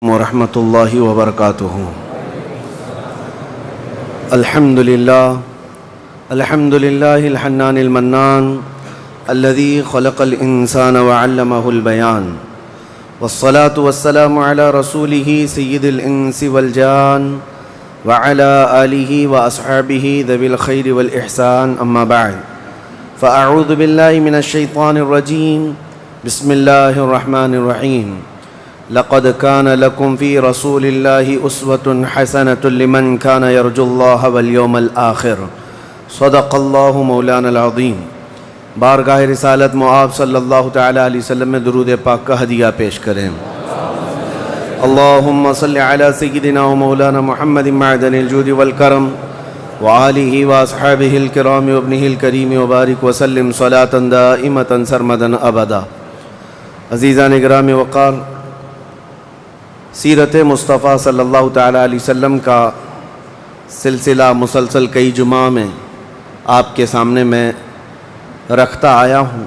ورحمۃ اللہ وبرکاتہ۔ الحمد للہ الحنان المنان الذي خلق الانسان وعلمه البيان، والصلاة والسلام على رسوله سید الانس والجان وعلى آلہ واصحابہ ذوی الخیر والاحسان، اما بعد فاعوذ باللہ من الشیطان الرجیم، بسم اللہ الرحمن الرحیم۔ لقد كان لكم في رسول الله أسوة حسنة لمن كان يرجو الله واليوم الآخر، صدق الله مولانا العظیم۔ بارگاہ رسالت معاب صلی اللہ تعالی علیہ وسلم میں درود پاک کا ہدیہ پیش کریں۔ اللہم صلی علی سیدنا و مولانا محمد معدن الجود والکرم وآلہ واصحابہ الکرام وابنہ الکریم وبارک وسلم صلاة دائمة سرمدا ابدا۔ عزیزان گرامی وقار، سیرت مصطفیٰ صلی اللہ تعالیٰ علیہ وسلم کا سلسلہ مسلسل کئی جمعہ میں آپ کے سامنے میں رکھتا آیا ہوں۔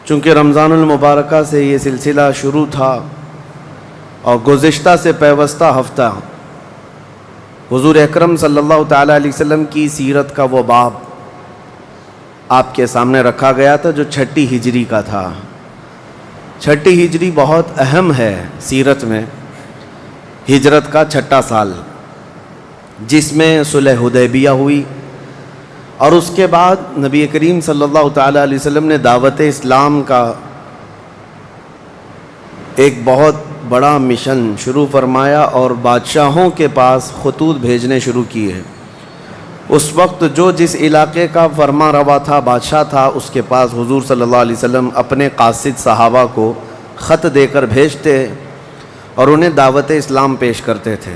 چونکہ رمضان المبارکہ سے یہ سلسلہ شروع تھا اور گزشتہ سے پیوستہ ہفتہ حضور اکرم صلی اللہ تعالیٰ علیہ وسلم کی سیرت کا وہ باب آپ کے سامنے رکھا گیا تھا جو چھٹی ہجری کا تھا۔ چھٹی ہجری بہت اہم ہے سیرت میں، ہجرت کا چھٹا سال جس میں صلح حدیبیہ ہوئی، اور اس کے بعد نبی کریم صلی اللہ تعالیٰ علیہ وسلم نے دعوت اسلام کا ایک بہت بڑا مشن شروع فرمایا اور بادشاہوں کے پاس خطوط بھیجنے شروع کیے۔ اس وقت جو جس علاقے کا فرما روا تھا، بادشاہ تھا، اس کے پاس حضور صلی اللہ علیہ وسلم اپنے قاصد صحابہ کو خط دے کر بھیجتے اور انہیں دعوت اسلام پیش کرتے تھے۔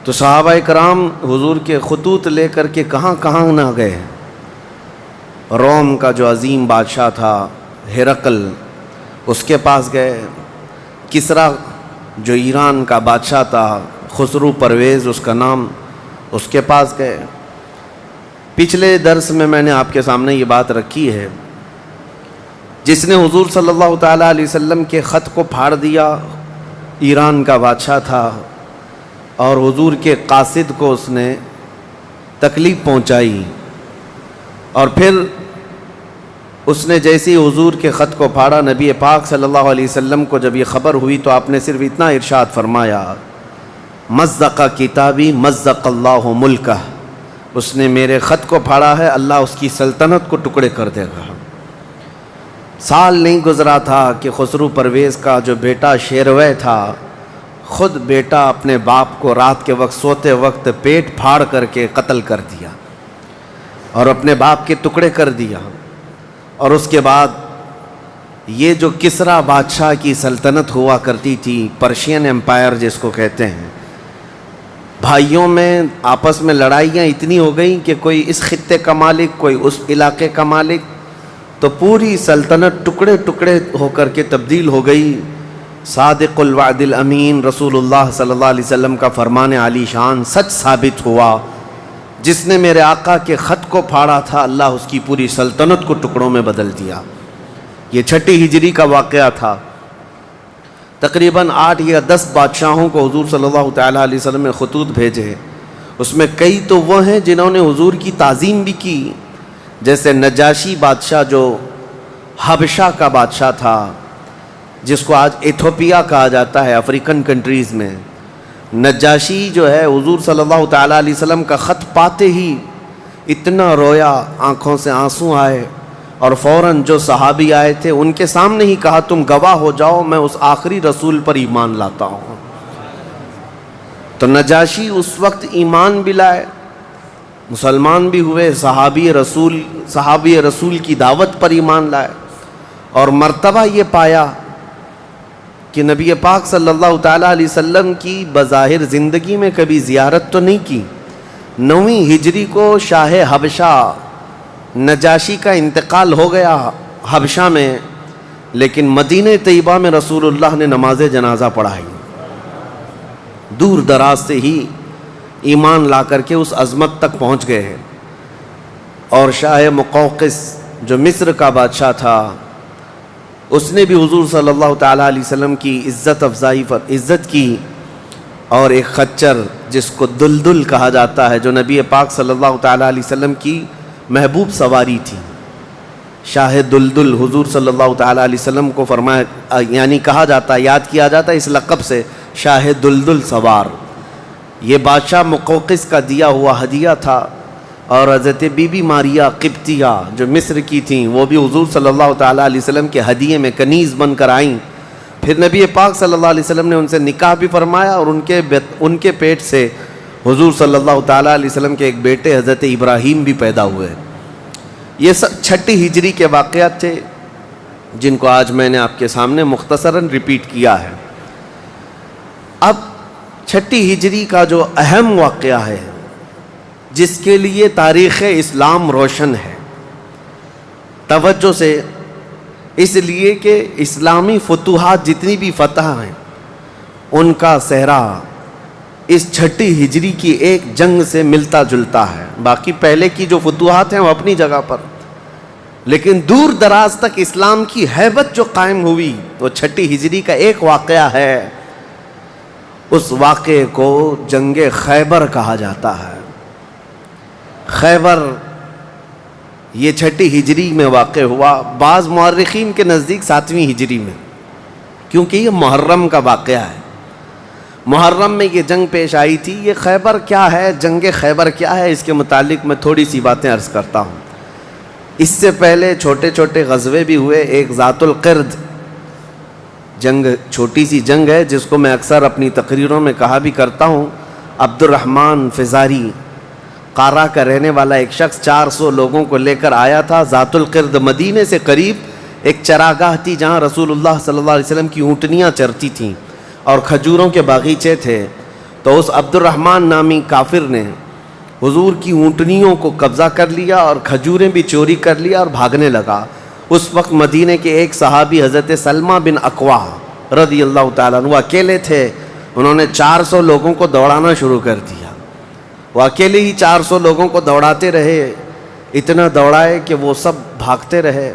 تو صحابہ کرام حضور کے خطوط لے کر کے کہاں کہاں نہ گئے۔ روم کا جو عظیم بادشاہ تھا ہرقل، اس کے پاس گئے۔ کسریٰ جو ایران کا بادشاہ تھا، خسرو پرویز اس کا نام، اس کے پاس گئے۔ پچھلے درس میں نے آپ کے سامنے یہ بات رکھی ہے، جس نے حضور صلی اللہ تعالیٰ علیہ وسلم کے خط کو پھاڑ دیا ایران کا بادشاہ تھا، اور حضور کے قاصد کو اس نے تکلیف پہنچائی، اور پھر اس نے جیسے حضور کے خط کو پھاڑا، نبی پاک صلی اللہ علیہ وسلم کو جب یہ خبر ہوئی تو آپ نے صرف اتنا ارشاد فرمایا، مزق کتابی مزق اللہ ملکہ، اس نے میرے خط کو پھاڑا ہے، اللہ اس کی سلطنت کو ٹکڑے کر دے گا۔ سال نہیں گزرا تھا کہ خسرو پرویز کا جو بیٹا شیروے تھا، خود بیٹا اپنے باپ کو رات کے وقت سوتے وقت پیٹ پھاڑ کر کے قتل کر دیا اور اپنے باپ کے ٹکڑے کر دیا۔ اور اس کے بعد یہ جو کسریٰ بادشاہ کی سلطنت ہوا کرتی تھی، پرشین امپائر جس کو کہتے ہیں، بھائیوں میں آپس میں لڑائیاں اتنی ہو گئیں کہ کوئی اس خطے کا مالک، کوئی اس علاقے کا مالک، تو پوری سلطنت ٹکڑے ٹکڑے ہو کر کے تبدیل ہو گئی۔ صادق الوعد الامین رسول اللہ صلی اللہ علیہ وسلم کا فرمان عالی شان سچ ثابت ہوا، جس نے میرے آقا کے خط کو پھاڑا تھا، اللہ اس کی پوری سلطنت کو ٹکڑوں میں بدل دیا۔ یہ چھٹی ہجری کا واقعہ تھا۔ تقریباً 8 یا 10 بادشاہوں کو حضور صلی اللہ تعالیٰ علیہ وسلم نے خطوط بھیجے۔ اس میں کئی تو وہ ہیں جنہوں نے حضور کی تعظیم بھی کی، جیسے نجاشی بادشاہ جو حبشہ کا بادشاہ تھا، جس کو آج ایتھوپیا کہا جاتا ہے افریقن کنٹریز میں۔ نجاشی جو ہے حضور صلی اللہ تعالیٰ علیہ وسلم کا خط پاتے ہی اتنا رویا، آنکھوں سے آنسو آئے، اور فوراً جو صحابی آئے تھے ان کے سامنے ہی کہا، تم گواہ ہو جاؤ، میں اس آخری رسول پر ایمان لاتا ہوں۔ تو نجاشی اس وقت ایمان بھی لائے، مسلمان بھی ہوئے، صحابی رسول کی دعوت پر ایمان لائے، اور مرتبہ یہ پایا کہ نبی پاک صلی اللہ تعالیٰ علیہ وسلم کی بظاہر زندگی میں کبھی زیارت تو نہیں کی۔ 9ویں ہجری کو شاہ حبشہ نجاشی کا انتقال ہو گیا حبشہ میں، لیکن مدینہ طیبہ میں رسول اللہ نے نماز جنازہ پڑھائی۔ دور دراز سے ہی ایمان لا کر کے اس عظمت تک پہنچ گئے ہیں۔ اور شاہ مقوقس جو مصر کا بادشاہ تھا، اس نے بھی حضور صلی اللہ تعالیٰ علیہ وسلم کی عزت کی، اور ایک خچر جس کو دلدل کہا جاتا ہے، جو نبی پاک صلی اللہ تعالیٰ علیہ وسلم کی محبوب سواری تھی، شاہ دلدل، حضور صلی اللہ تعالیٰ علیہ وسلم کو فرمایا، یعنی کہا جاتا ہے، یاد کیا جاتا ہے اس لقب سے، شاہ دلدل سوار۔ یہ بادشاہ مقوقس کا دیا ہوا ہدیہ تھا، اور حضرت بی بی ماریا قبطیہ جو مصر کی تھیں، وہ بھی حضور صلی اللہ تعالیٰ علیہ وسلم کے ہدیے میں کنیز بن کر آئیں۔ پھر نبی پاک صلی اللہ علیہ وسلم نے ان سے نکاح بھی فرمایا، اور ان کے پیٹ سے حضور صلی اللہ تعالیٰ علیہ وسلم کے ایک بیٹے حضرت ابراہیم بھی پیدا ہوئے۔ یہ سب چھٹی ہجری کے واقعات تھے جن کو آج میں نے آپ کے سامنے مختصراً ریپیٹ کیا ہے۔ اب چھٹی ہجری کا جو اہم واقعہ ہے، جس کے لیے تاریخ اسلام روشن ہے، توجہ سے، اس لیے کہ اسلامی فتوحات جتنی بھی فتح ہیں ان کا صحرا اس چھٹی ہجری کی ایک جنگ سے ملتا جلتا ہے۔ باقی پہلے کی جو فتوحات ہیں وہ اپنی جگہ پر، لیکن دور دراز تک اسلام کی ہیبت جو قائم ہوئی وہ چھٹی ہجری کا ایک واقعہ ہے۔ اس واقعے کو جنگ خیبر کہا جاتا ہے۔ خیبر یہ چھٹی ہجری میں واقع ہوا، بعض مورخین کے نزدیک 7ویں ہجری میں، کیونکہ یہ محرم کا واقعہ ہے۔ محرم میں یہ جنگ پیش آئی تھی۔ یہ خیبر کیا ہے، جنگ خیبر کیا ہے، اس کے متعلق میں تھوڑی سی باتیں عرض کرتا ہوں۔ اس سے پہلے چھوٹے چھوٹے غزوے بھی ہوئے۔ ایک ذات القرد جنگ، چھوٹی سی جنگ ہے جس کو میں اکثر اپنی تقریروں میں کہا بھی کرتا ہوں۔ عبد الرحمن فزاری قارہ کا رہنے والا ایک شخص 400 لوگوں کو لے کر آیا تھا ذات القرد۔ مدینے سے قریب ایک چراگاہ تھی جہاں رسول اللہ صلی اللہ علیہ وسلم کی اونٹنیاں چرتی تھیں اور کھجوروں کے باغیچے تھے۔ تو اس عبد الرحمن نامی کافر نے حضور کی اونٹنیوں کو قبضہ کر لیا اور کھجوریں بھی چوری کر لیا اور بھاگنے لگا۔ اس وقت مدینے کے ایک صحابی حضرت سلمہ بن اکوا رضی اللہ تعالیٰ عنہ اکیلے تھے۔ انہوں نے 400 لوگوں کو دوڑانا شروع کر دیا۔ وہ اکیلے ہی 400 لوگوں کو دوڑاتے رہے، اتنا دوڑائے کہ وہ سب بھاگتے رہے،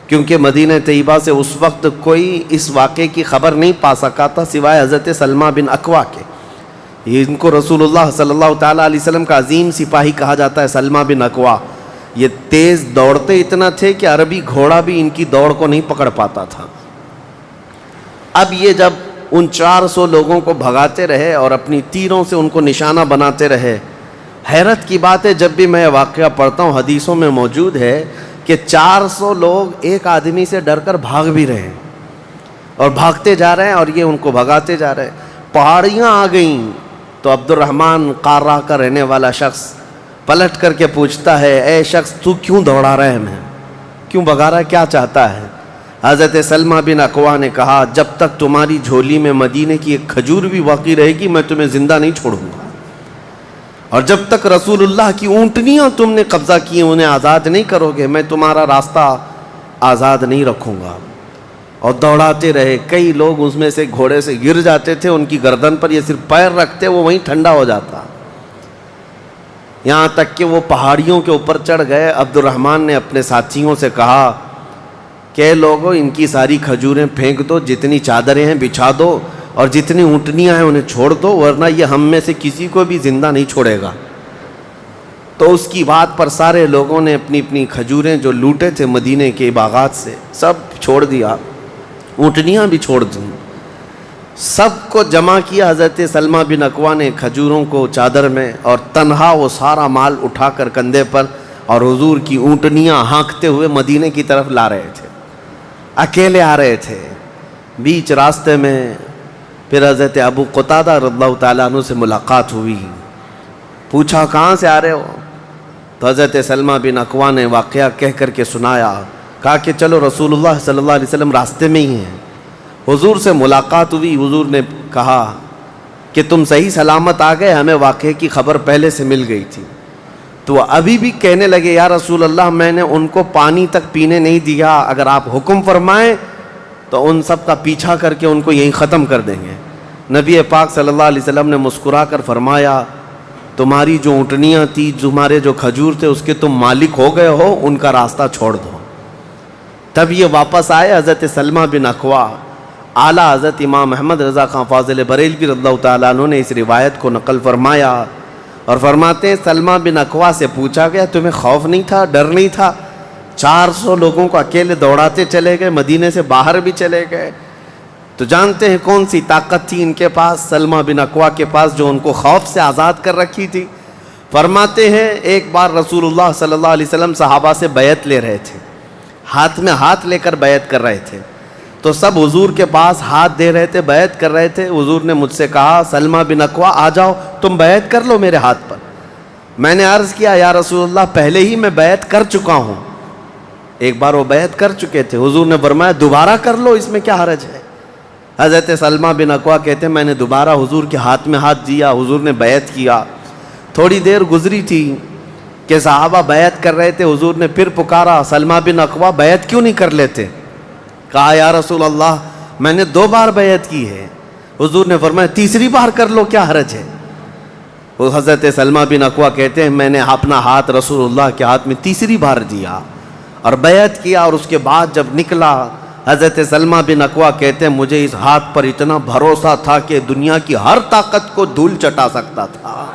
کیونکہ مدینہ طیبہ سے اس وقت کوئی اس واقعے کی خبر نہیں پا سکا تھا سوائے حضرت سلمہ بن اکوا کے۔ ان کو رسول اللہ صلی اللہ تعالیٰ علیہ وسلم کا عظیم سپاہی کہا جاتا ہے، سلمہ بن اکوا۔ یہ تیز دوڑتے اتنا تھے کہ عربی گھوڑا بھی ان کی دوڑ کو نہیں پکڑ پاتا تھا۔ اب یہ جب ان 400 لوگوں کو بھگاتے رہے اور اپنی تیروں سے ان کو نشانہ بناتے رہے، حیرت کی بات ہے، جب بھی میں واقعہ پڑھتا ہوں حدیثوں میں موجود ہے کہ 400 لوگ ایک آدمی سے ڈر کر بھاگ بھی رہے ہیں اور بھاگتے جا رہے ہیں، اور یہ ان کو بھگاتے جا رہے ہیں۔ پہاڑیاں آ گئیں تو عبد الرحمن قارہ کا رہنے والا شخص پلٹ کر کے پوچھتا ہے، اے شخص تو کیوں دوڑا رہا ہے، ہمیں کیوں بھگا رہا ہے، کیا چاہتا ہے؟ حضرت سلمہ بن اکوا نے کہا، جب تک تمہاری جھولی میں مدینے کی ایک کھجور بھی باقی رہے گی میں تمہیں زندہ نہیں چھوڑوں گا، اور جب تک رسول اللہ کی اونٹنیاں تم نے قبضہ کی انہیں آزاد نہیں کرو گے میں تمہارا راستہ آزاد نہیں رکھوں گا۔ اور دوڑاتے رہے۔ کئی لوگ اس میں سے گھوڑے سے گر جاتے تھے، ان کی گردن پر یہ صرف پیر رکھتے وہ وہیں ٹھنڈا ہو جاتا، یہاں تک کہ وہ پہاڑیوں کے اوپر چڑھ گئے۔ عبد الرحمن نے اپنے ساتھیوں سے کہا کہ لوگوں ان کی ساری کھجوریں پھینک دو، جتنی چادریں ہیں بچھا دو، اور جتنی اونٹنیاں ہیں انہیں چھوڑ دو، ورنہ یہ ہم میں سے کسی کو بھی زندہ نہیں چھوڑے گا۔ تو اس کی بات پر سارے لوگوں نے اپنی اپنی کھجوریں جو لوٹے تھے مدینے کے باغات سے سب چھوڑ دیا، اونٹنیاں بھی چھوڑ دیں، سب کو جمع کیا۔ حضرت سلمہ بن اکوا نے کھجوروں کو چادر میں، اور تنہا وہ سارا مال اٹھا کر کندھے پر، اور حضور کی اونٹنیاں ہانکتے ہوئے مدینے کی طرف لا رہے تھے، اکیلے آ رہے تھے۔ بیچ راستے میں پھر حضرت ابو قتادہ رضی اللہ تعالیٰ عنہ سے ملاقات ہوئی، پوچھا کہاں سے آ رہے ہو؟ تو حضرت سلمہ بن اکوا نے واقعہ کہہ کر کے سنایا، کہا کہ چلو رسول اللہ صلی اللہ علیہ وسلم راستے میں ہی ہیں۔ حضور سے ملاقات ہوئی، حضور نے کہا کہ تم صحیح سلامت آ گئے، ہمیں واقعے کی خبر پہلے سے مل گئی تھی۔ تو ابھی بھی کہنے لگے، یا رسول اللہ میں نے ان کو پانی تک پینے نہیں دیا، اگر آپ حکم فرمائیں تو ان سب کا پیچھا کر کے ان کو یہیں ختم کر دیں گے۔ نبی پاک صلی اللہ علیہ وسلم نے مسکرا کر فرمایا، تمہاری جو اونٹنیاں تھی، تمہارے جو کھجور تھے، اس کے تم مالک ہو گئے ہو، ان کا راستہ چھوڑ دو۔ تب یہ واپس آئے حضرت سلمہ بن اکوا. اعلیٰ حضرت امام احمد رضا خان فاضل بریلوی رضی اللہ تعالیٰ عنہ نے اس روایت کو نقل فرمایا اور فرماتے ہیں سلمہ بن اکوا سے پوچھا گیا تمہیں خوف نہیں تھا, ڈر نہیں تھا؟ 400 لوگوں کو اکیلے دوڑاتے چلے گئے, مدینے سے باہر بھی چلے گئے. تو جانتے ہیں کون سی طاقت تھی ان کے پاس, سلمہ بن اکوا کے پاس, جو ان کو خوف سے آزاد کر رکھی تھی. فرماتے ہیں ایک بار رسول اللہ صلی اللہ علیہ وسلم صحابہ سے بیعت لے رہے تھے, ہاتھ میں ہاتھ لے کر بیعت کر رہے تھے. تو سب حضور کے پاس ہاتھ دے رہے تھے, بیعت کر رہے تھے. حضور نے مجھ سے کہا سلمہ بن اکوا آ جاؤ, تم بیعت کر لو میرے ہاتھ پر. میں نے عرض کیا یا رسول اللہ پہلے ہی میں بیعت کر چکا ہوں. ایک بار وہ بیعت کر چکے تھے. حضور نے فرمایا دوبارہ کر لو, اس میں کیا حرج ہے؟ حضرت سلمہ بن اکوا کہتے ہیں میں نے دوبارہ حضور کے ہاتھ میں ہاتھ دیا, حضور نے بیعت کیا. تھوڑی دیر گزری تھی کہ صحابہ بیعت کر رہے تھے. حضور نے پھر پکارا سلمہ بن اکوا بیعت کیوں نہیں کر لیتے؟ کہا یا رسول اللہ میں نے 2 بار بیعت کی ہے. حضور نے فرمایا تیسری بار کر لو, کیا حرج ہے؟ وہ حضرت سلمہ بن اکوا کہتے ہیں میں نے اپنا ہاتھ رسول اللہ کے ہاتھ میں تیسری بار دیا اور بیعت کیا. اور اس کے بعد جب نکلا حضرت سلمہ بن اکوا کہتے ہیں مجھے اس ہاتھ پر اتنا بھروسہ تھا کہ دنیا کی ہر طاقت کو دھول چٹا سکتا تھا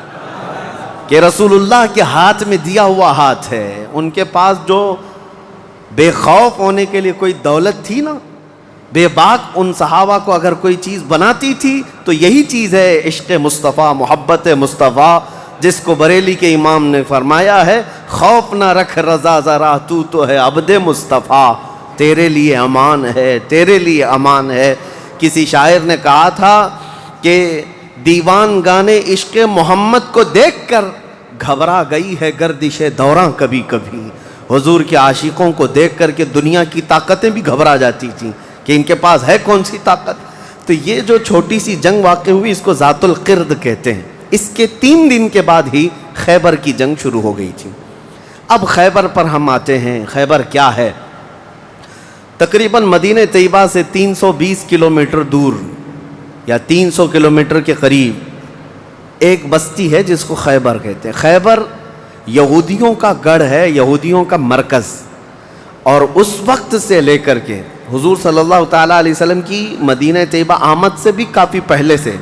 کہ رسول اللہ کے ہاتھ میں دیا ہوا ہاتھ ہے. ان کے پاس جو بے خوف ہونے کے لیے کوئی دولت تھی نا, بے باک ان صحابہ کو اگر کوئی چیز بناتی تھی تو یہی چیز ہے عشق مصطفیٰ, محبت مصطفیٰ, جس کو بریلی کے امام نے فرمایا ہے خوف نہ رکھ رضا ذرا تو ہے عبد مصطفیٰ, تیرے لیے امان ہے, تیرے لیے امان ہے. کسی شاعر نے کہا تھا کہ دیوان گانے عشق محمد کو دیکھ کر گھبرا گئی ہے گردش دوراں کبھی کبھی. حضور کے عاشقوں کو دیکھ کر کے دنیا کی طاقتیں بھی گھبرا جاتی تھیں کہ ان کے پاس ہے کون سی طاقت. تو یہ جو چھوٹی سی جنگ واقع ہوئی اس کو ذات القرد کہتے ہیں. اس کے 3 دن کے بعد ہی خیبر کی جنگ شروع ہو گئی تھی. اب خیبر پر ہم آتے ہیں. خیبر کیا ہے؟ تقریباً مدینہ طیبہ سے 320 کلومیٹر دور یا 300 کلومیٹر کے قریب ایک بستی ہے جس کو خیبر کہتے ہیں. خیبر یہودیوں کا گڑھ ہے, یہودیوں کا مرکز. اور اس وقت سے لے کر کے حضور صلی اللہ تعالیٰ علیہ وسلم کی مدینہ طیبہ آمد سے بھی کافی پہلے سے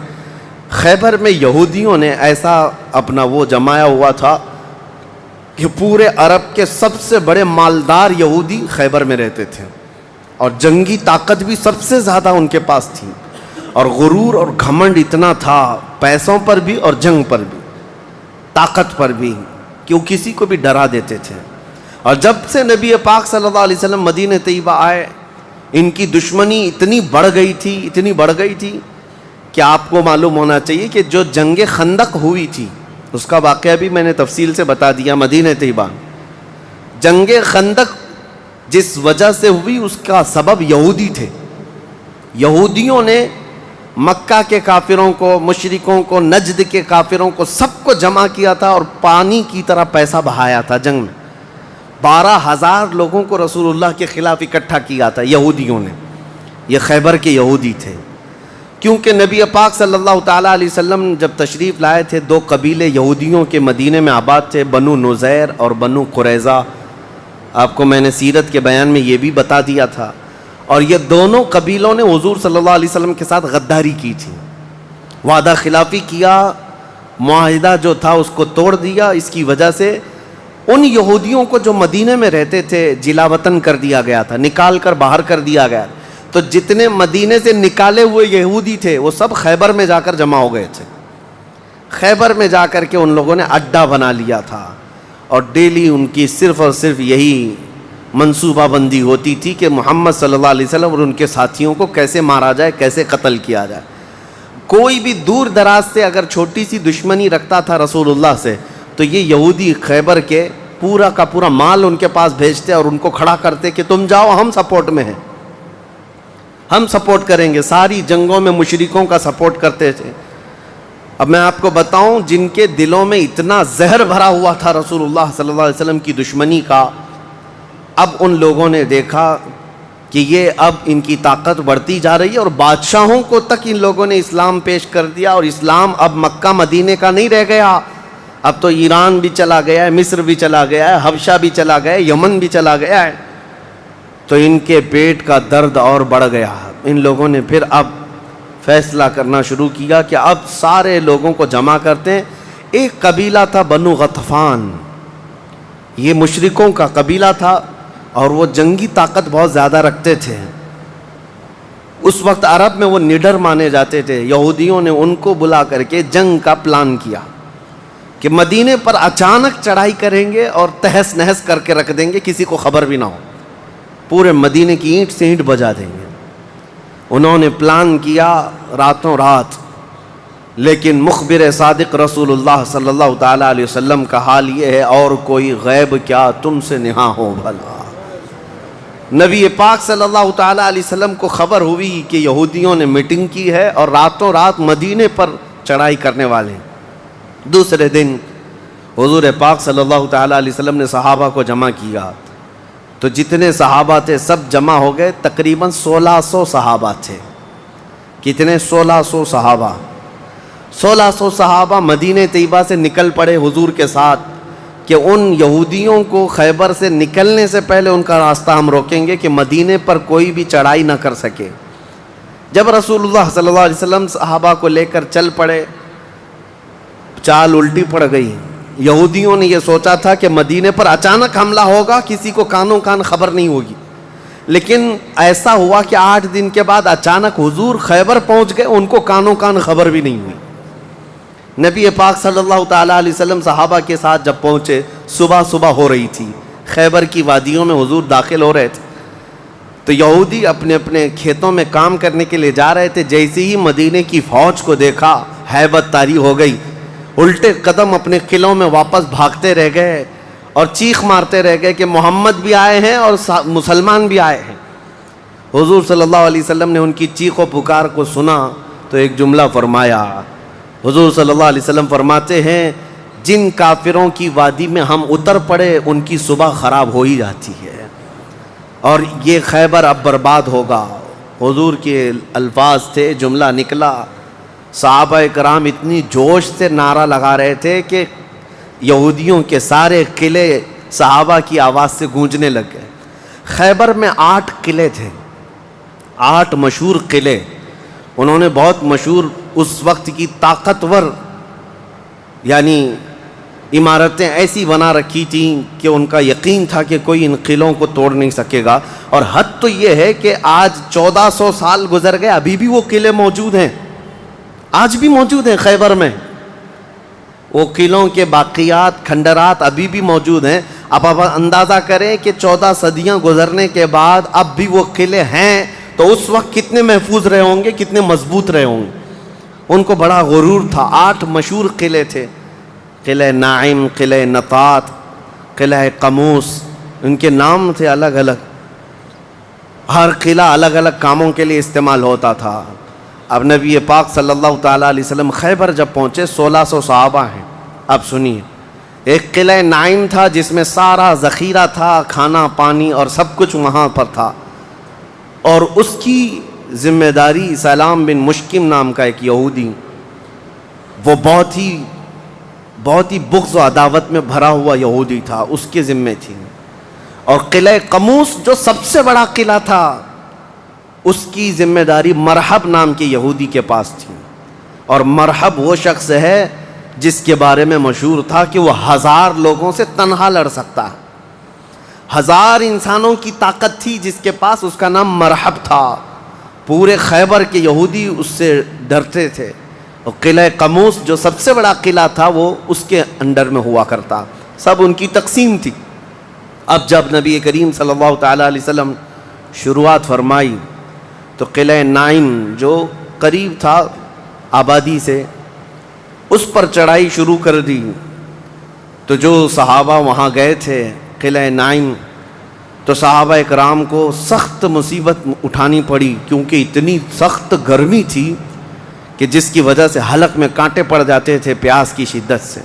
خیبر میں یہودیوں نے ایسا اپنا وہ جمایا ہوا تھا کہ پورے عرب کے سب سے بڑے مالدار یہودی خیبر میں رہتے تھے, اور جنگی طاقت بھی سب سے زیادہ ان کے پاس تھی, اور غرور اور گھمنڈ اتنا تھا, پیسوں پر بھی اور جنگ پر بھی, طاقت پر بھی, کہ وہ کسی کو بھی ڈرا دیتے تھے. اور جب سے نبی پاک صلی اللہ علیہ وسلم مدینہ طیبہ آئے ان کی دشمنی اتنی بڑھ گئی تھی کہ آپ کو معلوم ہونا چاہیے کہ جو جنگ خندق ہوئی تھی اس کا واقعہ بھی میں نے تفصیل سے بتا دیا. مدینہ طیبہ جنگ خندق جس وجہ سے ہوئی اس کا سبب یہودی تھے. یہودیوں نے مکہ کے کافروں کو, مشرکوں کو, نجد کے کافروں کو سب کو جمع کیا تھا اور پانی کی طرح پیسہ بہایا تھا. جنگ میں 12,000 لوگوں کو رسول اللہ کے خلاف اکٹھا کیا تھا یہودیوں نے. یہ خیبر کے یہودی تھے, کیونکہ نبی پاک صلی اللہ تعالیٰ علیہ وسلم جب تشریف لائے تھے 2 قبیلے یہودیوں کے مدینے میں آباد تھے, بنو نذیر اور بنو قریظہ. آپ کو میں نے سیرت کے بیان میں یہ بھی بتا دیا تھا. اور یہ دونوں قبیلوں نے حضور صلی اللہ علیہ وسلم کے ساتھ غداری کی تھی, وعدہ خلافی کیا, معاہدہ جو تھا اس کو توڑ دیا. اس کی وجہ سے ان یہودیوں کو جو مدینے میں رہتے تھے جلا وطن کر دیا گیا تھا, نکال کر باہر کر دیا گیا. تو جتنے مدینے سے نکالے ہوئے یہودی تھے وہ سب خیبر میں جا کر جمع ہو گئے تھے. خیبر میں جا کر کے ان لوگوں نے اڈا بنا لیا تھا, اور ڈیلی ان کی صرف اور صرف یہی منصوبہ بندی ہوتی تھی کہ محمد صلی اللہ علیہ وسلم اور ان کے ساتھیوں کو کیسے مارا جائے, کیسے قتل کیا جائے. کوئی بھی دور دراز سے اگر چھوٹی سی دشمنی رکھتا تھا رسول اللہ سے تو یہ یہودی خیبر کے پورا کا پورا مال ان کے پاس بھیجتے اور ان کو کھڑا کرتے کہ تم جاؤ, ہم سپورٹ میں ہیں, ہم سپورٹ کریں گے. ساری جنگوں میں مشرکوں کا سپورٹ کرتے تھے. اب میں آپ کو بتاؤں جن کے دلوں میں اتنا زہر بھرا ہوا تھا رسول اللہ صلی اللہ علیہ وسلم کی دشمنی کا, اب ان لوگوں نے دیکھا کہ یہ اب ان کی طاقت بڑھتی جا رہی ہے, اور بادشاہوں کو تک ان لوگوں نے اسلام پیش کر دیا. اور اسلام اب مکہ مدینے کا نہیں رہ گیا, اب تو ایران بھی چلا گیا ہے, مصر بھی چلا گیا ہے, حبشہ بھی چلا گیا ہے, یمن بھی چلا گیا ہے. تو ان کے پیٹ کا درد اور بڑھ گیا. ان لوگوں نے پھر اب فیصلہ کرنا شروع کیا کہ اب سارے لوگوں کو جمع کرتے ہیں. ایک قبیلہ تھا بنو غطفان، یہ مشرکوں کا قبیلہ تھا اور وہ جنگی طاقت بہت زیادہ رکھتے تھے. اس وقت عرب میں وہ نڈر مانے جاتے تھے. یہودیوں نے ان کو بلا کر کے جنگ کا پلان کیا کہ مدینے پر اچانک چڑھائی کریں گے اور تہس نہس کر کے رکھ دیں گے، کسی کو خبر بھی نہ ہو، پورے مدینے کی اینٹ سے اینٹ بجا دیں گے. انہوں نے پلان کیا راتوں رات، لیکن مخبر صادق رسول اللہ صلی اللہ تعالیٰ علیہ وسلم کا حال یہ ہے، اور کوئی غیب کیا تم سے نہاں ہو بھلا. نبی پاک صلی اللہ تعالیٰ علیہ وسلم کو خبر ہوئی کہ یہودیوں نے میٹنگ کی ہے اور راتوں رات مدینے پر چڑھائی کرنے والے ہیں. دوسرے دن حضور پاک صلی اللہ تعالیٰ علیہ وسلم نے صحابہ کو جمع کیا، تو جتنے صحابہ تھے سب جمع ہو گئے. تقریباً 1600 صحابہ تھے. کتنے؟ 1600 صحابہ. 1600 صحابہ مدینہ طیبہ سے نکل پڑے حضور کے ساتھ کہ ان یہودیوں کو خیبر سے نکلنے سے پہلے ان کا راستہ ہم روکیں گے کہ مدینے پر کوئی بھی چڑھائی نہ کر سکے. جب رسول اللہ صلی اللہ علیہ وسلم صحابہ کو لے کر چل پڑے، چال الٹی پڑ گئی. یہودیوں نے یہ سوچا تھا کہ مدینے پر اچانک حملہ ہوگا، کسی کو کانوں کان خبر نہیں ہوگی، لیکن ایسا ہوا کہ 8 دن کے بعد اچانک حضور خیبر پہنچ گئے، ان کو کانوں کان خبر بھی نہیں ہوئی. نبی پاک صلی اللہ تعالیٰ علیہ وسلم صحابہ کے ساتھ جب پہنچے، صبح ہو رہی تھی، خیبر کی وادیوں میں حضور داخل ہو رہے تھے. تو یہودی اپنے اپنے کھیتوں میں کام کرنے کے لیے جا رہے تھے. جیسے ہی مدینے کی فوج کو دیکھا، ہیبت طاری ہو گئی، الٹے قدم اپنے قلعوں میں واپس بھاگتے رہ گئے اور چیخ مارتے رہ گئے کہ محمد بھی آئے ہیں اور مسلمان بھی آئے ہیں. حضور صلی اللہ علیہ وسلم نے ان کی چیخ و پکار کو سنا تو ایک جملہ فرمایا. حضور صلی اللہ علیہ وسلم فرماتے ہیں، جن کافروں کی وادی میں ہم اتر پڑے ان کی صبح خراب ہو ہی جاتی ہے، اور یہ خیبر اب برباد ہوگا. حضور کے الفاظ تھے، جملہ نکلا. صحابہ کرام اتنی جوش سے نعرہ لگا رہے تھے کہ یہودیوں کے سارے قلعے صحابہ کی آواز سے گونجنے لگ گئے. خیبر میں 8 قلعے تھے، 8 مشہور قلعے. انہوں نے بہت مشہور اس وقت کی طاقتور یعنی عمارتیں ایسی بنا رکھی تھیں کہ ان کا یقین تھا کہ کوئی ان قلعوں کو توڑ نہیں سکے گا. اور حد تو یہ ہے کہ آج 1400 سال گزر گئے، ابھی بھی وہ قلعے موجود ہیں، آج بھی موجود ہیں خیبر میں. وہ قلعوں کے باقیات، کھنڈرات ابھی بھی موجود ہیں. اب آپ اندازہ کریں کہ 14 صدیاں گزرنے کے بعد اب بھی وہ قلعے ہیں، تو اس وقت کتنے محفوظ رہے ہوں گے، کتنے مضبوط رہے ہوں گے. ان کو بڑا غرور تھا. 8 مشہور قلعے تھے، قلعہ نائم، قلعہ نطات، قلعہ قموس. ان کے نام تھے الگ الگ، ہر قلعہ الگ الگ کاموں کے لیے استعمال ہوتا تھا. اب نبی پاک صلی اللہ تعالیٰ علیہ وسلم خیبر جب پہنچے، 1600 صحابہ ہیں. اب سنیے، ایک قلعہ نائم تھا جس میں سارا ذخیرہ تھا، کھانا پانی اور سب کچھ وہاں پر تھا، اور اس کی ذمہ داری سلام بن مشکم نام کا ایک یہودی، وہ بہت ہی بغض و عداوت میں بھرا ہوا یہودی تھا، اس کے ذمہ تھی. اور قلعہ قموس جو سب سے بڑا قلعہ تھا، اس کی ذمہ داری مرحب نام کے یہودی کے پاس تھی. اور مرحب وہ شخص ہے جس کے بارے میں مشہور تھا کہ وہ 1000 لوگوں سے تنہا لڑ سکتا ہے. 1000 انسانوں کی طاقت تھی جس کے پاس، اس کا نام مرحب تھا. پورے خیبر کے یہودی اس سے ڈرتے تھے. اور قلعہ قموس جو سب سے بڑا قلعہ تھا وہ اس کے انڈر میں ہوا کرتا، سب ان کی تقسیم تھی. اب جب نبی کریم صلی اللہ تعالیٰ علیہ وسلم شروعات فرمائی تو قلعہ نائم جو قریب تھا آبادی سے، اس پر چڑھائی شروع کر دی. تو جو صحابہ وہاں گئے تھے قلعہ نائم، تو صحابہ اکرام کو سخت مصیبت اٹھانی پڑی، کیونکہ اتنی سخت گرمی تھی کہ جس کی وجہ سے حلق میں کانٹے پڑ جاتے تھے پیاس کی شدت سے.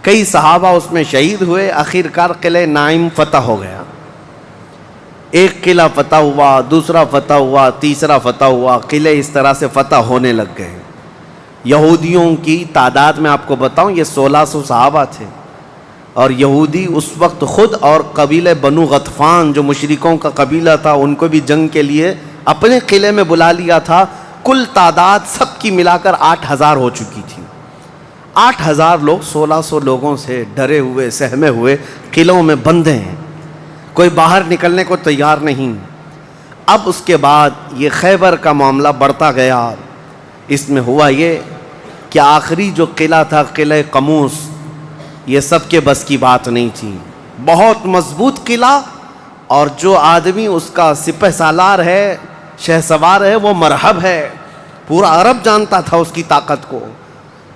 کئی صحابہ اس میں شہید ہوئے. آخر کار قلعہ نائم فتح ہو گیا. ایک قلعہ فتح ہوا، دوسرا فتح ہوا، تیسرا فتح ہوا. قلعے اس طرح سے فتح ہونے لگ گئے. یہودیوں کی تعداد میں آپ کو بتاؤں، یہ 1600 صحابہ تھے. اور یہودی اس وقت خود اور قبیلہ بنو غطفان جو مشرکوں کا قبیلہ تھا ان کو بھی جنگ کے لیے اپنے قلعے میں بلا لیا تھا. کل تعداد سب کی ملا کر 8,000 ہو چکی تھی. 8,000 لوگ 1,600 لوگوں سے ڈرے ہوئے سہمے ہوئے قلعوں میں بندے ہیں, کوئی باہر نکلنے کو تیار نہیں. اب اس کے بعد یہ خیبر کا معاملہ بڑھتا گیا. اس میں ہوا یہ کہ آخری جو قلعہ تھا قلعہ قموس, یہ سب کے بس کی بات نہیں تھی. بہت مضبوط قلعہ, اور جو آدمی اس کا سپہ سالار ہے, شہ سوار ہے, وہ مرحب ہے. پورا عرب جانتا تھا اس کی طاقت کو.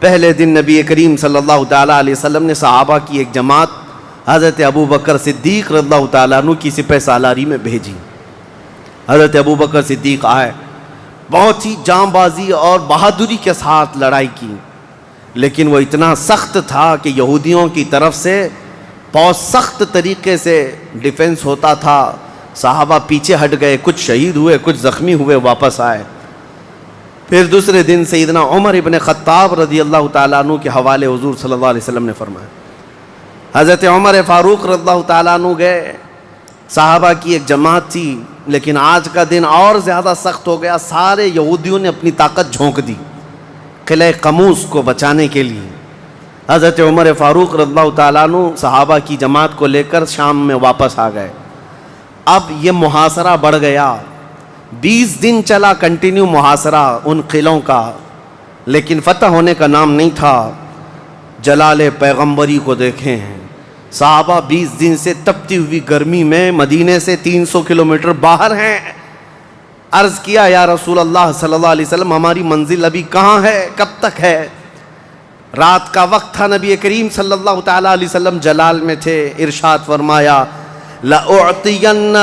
پہلے دن نبی کریم صلی اللہ تعالیٰ علیہ وسلم نے صحابہ کی ایک جماعت حضرت ابو بکر صدیق رضی اللہ تعالیٰ عنہ کی سپہ سالاری میں بھیجی. حضرت ابو بکر صدیق آئے, بہت ہی جام بازی اور بہادری کے ساتھ لڑائی کی, لیکن وہ اتنا سخت تھا کہ یہودیوں کی طرف سے بہت سخت طریقے سے ڈیفنس ہوتا تھا. صحابہ پیچھے ہٹ گئے, کچھ شہید ہوئے, کچھ زخمی ہوئے, واپس آئے. پھر دوسرے دن سیدنا عمر ابن خطاب رضی اللہ تعالیٰ عنہ کے حوالے حضور صلی اللہ علیہ وسلم نے فرمایا. حضرت عمر فاروق رضی اللہ تعالیٰ عنہ گئے, صحابہ کی ایک جماعت تھی, لیکن آج کا دن اور زیادہ سخت ہو گیا. سارے یہودیوں نے اپنی طاقت جھونک دی قلعہ قموس کو بچانے کے لیے. حضرت عمر فاروق رضی اللہ تعالیٰ عنہ صحابہ کی جماعت کو لے کر شام میں واپس آ گئے. اب یہ محاصرہ بڑھ گیا, 20 دن چلا کنٹینیو محاصرہ ان قلعوں کا, لیکن فتح ہونے کا نام نہیں تھا. جلال پیغمبری کو دیکھیں ہیں, صحابہ 20 دن سے تپتی ہوئی گرمی میں مدینے سے 300 کلومیٹر باہر ہیں. عرض کیا یا رسول اللہ صلی اللہ علیہ وسلم, ہماری منزل ابھی کہاں ہے, کب تک ہے؟ رات کا وقت تھا, نبی کریم صلی اللہ تعالیٰ علیہ وسلم جلال میں تھے. ارشاد فرمایا لَأُعْتِيَنَّ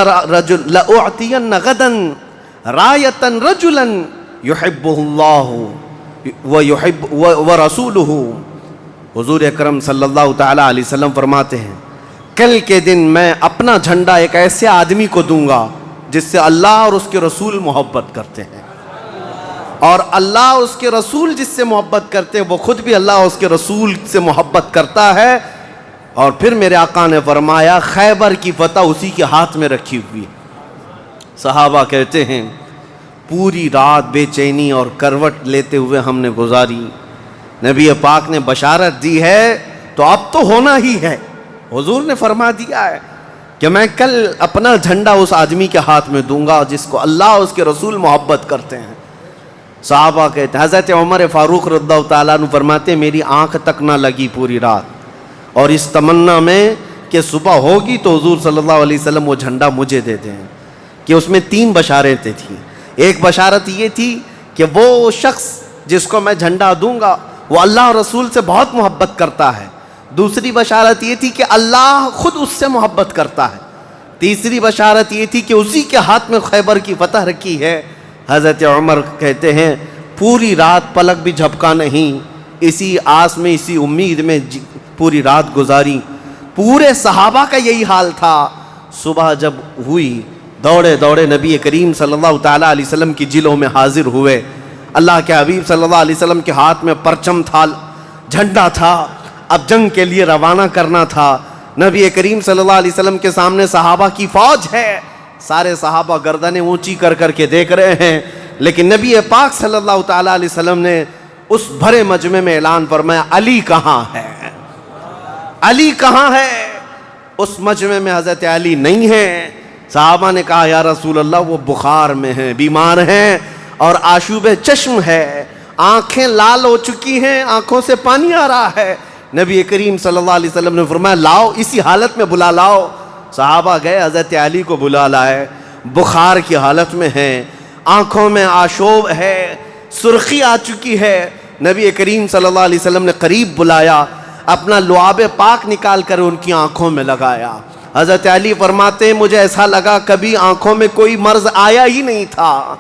غَدًا رَایَةً رَجُلًا يُحِبُّهُ اللَّهُ وَرَسُولُهُ. حضور اکرم صلی اللہ تعالیٰ علیہ وسلم فرماتے ہیں, کل کے دن میں اپنا جھنڈا ایک ایسے آدمی کو دوں گا جس سے اللہ اور اس کے رسول محبت کرتے ہیں, اور اللہ اور اس کے رسول جس سے محبت کرتے ہیں وہ خود بھی اللہ اور اس کے رسول سے محبت کرتا ہے. اور پھر میرے آقا نے فرمایا خیبر کی فتح اسی کے ہاتھ میں رکھی ہوئی. صحابہ کہتے ہیں پوری رات بے چینی اور کروٹ لیتے ہوئے ہم نے گزاری. نبی پاک نے بشارت دی ہے تو اب تو ہونا ہی ہے. حضور نے فرما دیا ہے کہ میں کل اپنا جھنڈا اس آدمی کے ہاتھ میں دوں گا جس کو اللہ اور اس کے رسول محبت کرتے ہیں. صحابہ کہتے ہیں, حضرت عمر فاروق رضی اللہ تعالیٰ عنہ فرماتے ہیں میری آنکھ تک نہ لگی پوری رات, اور اس تمنا میں کہ صبح ہوگی تو حضور صلی اللہ علیہ وسلم وہ جھنڈا مجھے دے دیں. کہ اس میں 3 بشارتیں تھیں. ایک بشارت یہ تھی کہ وہ شخص جس کو میں جھنڈا دوں گا وہ اللہ اور رسول سے بہت محبت کرتا ہے. دوسری بشارت یہ تھی کہ اللہ خود اس سے محبت کرتا ہے. تیسری بشارت یہ تھی کہ اسی کے ہاتھ میں خیبر کی فتح رکھی ہے. حضرت عمر کہتے ہیں پوری رات پلک بھی جھپکا نہیں, اسی آس میں اسی امید میں پوری رات گزاری. پورے صحابہ کا یہی حال تھا. صبح جب ہوئی دوڑے دوڑے نبی کریم صلی اللہ تعالیٰ علیہ وسلم کی جلوں میں حاضر ہوئے. اللہ کے حبیب صلی اللہ علیہ وسلم کے ہاتھ میں پرچم تھا, جھنڈا تھا, اب جنگ کے لیے روانہ کرنا تھا. نبی کریم صلی اللہ علیہ وسلم کے سامنے صحابہ کی فوج ہے. سارے صحابہ گردنیں اونچی کر کر کے دیکھ رہے ہیں, لیکن نبی پاک صلی اللہ تعالیٰ علیہ وسلم نے اس بھرے مجمع میں اعلان فرمایا علی کہاں ہے, علی کہاں ہے. اس مجمع میں حضرت علی نہیں ہیں. صحابہ نے کہا یا رسول اللہ وہ بخار میں ہیں, بیمار ہیں اور آشوب چشم ہے, آنکھیں لال ہو چکی ہیں, آنکھوں سے پانی آ رہا ہے. نبی کریم صلی اللہ علیہ وسلم نے فرمایا لاؤ, اسی حالت میں بلا لاؤ. صحابہ گئے, حضرت علی کو بلا لائے. بخار کی حالت میں ہیں, آنکھوں میں آشوب ہے, سرخی آ چکی ہے. نبی کریم صلی اللہ علیہ وسلم نے قریب بلایا, اپنا لعاب پاک نکال کر ان کی آنکھوں میں لگایا. حضرت علی فرماتے ہیں مجھے ایسا لگا کبھی آنکھوں میں کوئی مرض آیا ہی نہیں تھا,